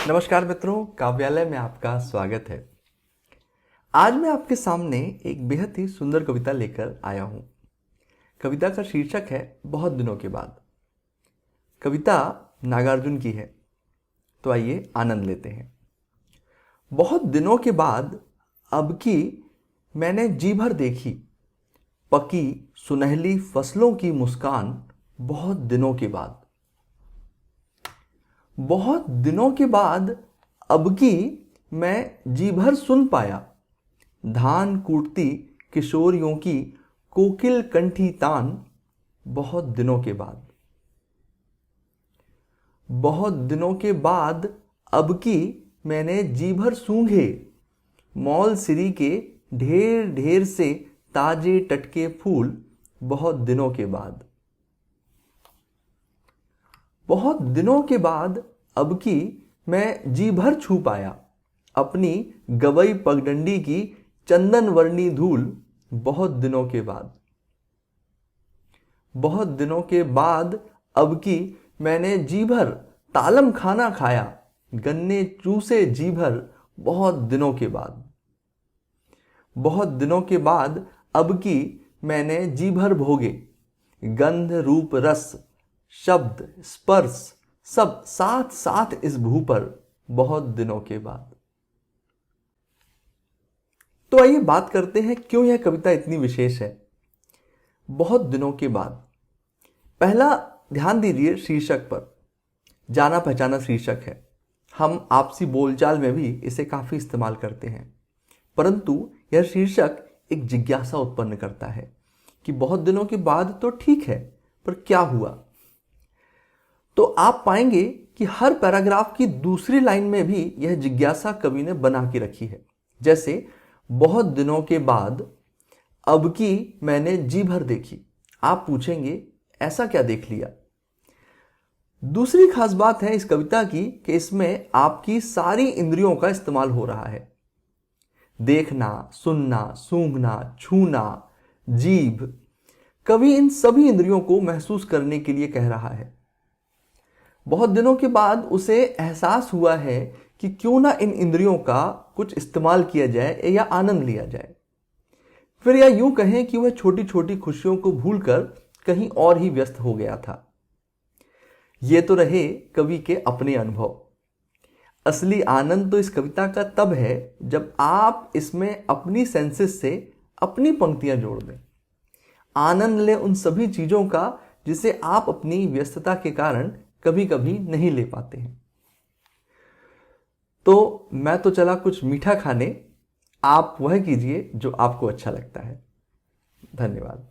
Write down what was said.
नमस्कार मित्रों, काव्यालय में आपका स्वागत है। आज मैं आपके सामने एक बेहद ही सुंदर कविता लेकर आया हूं। कविता का शीर्षक है बहुत दिनों के बाद। कविता नागार्जुन की है, तो आइए आनंद लेते हैं। बहुत दिनों के बाद अब की मैंने जी भर देखी पकी सुनहली फसलों की मुस्कान। बहुत दिनों के बाद, बहुत दिनों के बाद अब की मैं जी भर सुन पाया धान कूटती किशोरियों की कोकिल कंठी तान। बहुत दिनों के बाद, बहुत दिनों के बाद अब की मैंने जी भर सूंघे मौल सिरी के ढेर ढेर से ताजे टटके फूल। बहुत दिनों के बाद, बहुत दिनों के बाद अब की मैं जी भर छू पाया अपनी गवई पगडंडी की चंदन वर्णी धूल। बहुत दिनों के बाद, बहुत दिनों के बाद अब की मैंने जी भर तालम खाना खाया गन्ने चूसे जी भर। बहुत दिनों के बाद, बहुत दिनों के बाद अब की मैंने जी भर भोगे गंध रूप रस शब्द स्पर्श सब साथ साथ इस भू पर। बहुत दिनों के बाद। तो आइए बात करते हैं क्यों यह कविता इतनी विशेष है। बहुत दिनों के बाद, पहला ध्यान दीजिए शीर्षक पर। जाना पहचाना शीर्षक है। हम आपसी बोलचाल में भी इसे काफी इस्तेमाल करते हैं, परंतु यह शीर्षक एक जिज्ञासा उत्पन्न करता है कि बहुत दिनों के बाद तो ठीक है, पर क्या हुआ। तो आप पाएंगे कि हर पैराग्राफ की दूसरी लाइन में भी यह जिज्ञासा कवि ने बना के रखी है। जैसे बहुत दिनों के बाद अब की मैंने जी भर देखी। आप पूछेंगे ऐसा क्या देख लिया। दूसरी खास बात है इस कविता की कि इसमें आपकी सारी इंद्रियों का इस्तेमाल हो रहा है। देखना, सुनना, सूंघना, छूना, जीभ। कवि इन सभी इंद्रियों को महसूस करने के लिए कह रहा है। बहुत दिनों के बाद उसे एहसास हुआ है कि क्यों ना इन इंद्रियों का कुछ इस्तेमाल किया जाए या आनंद लिया जाए। फिर या यूं कहें कि वह छोटी छोटी खुशियों को भूलकर कहीं और ही व्यस्त हो गया था। ये तो रहे कवि के अपने अनुभव। असली आनंद तो इस कविता का तब है जब आप इसमें अपनी सेंसेस से अपनी पंक्तियां जोड़ दें। आनंद लें उन सभी चीजों का जिसे आप अपनी व्यस्तता के कारण कभी कभी नहीं ले पाते हैं। तो मैं तो चला कुछ मीठा खाने, आप वह कीजिए जो आपको अच्छा लगता है। धन्यवाद।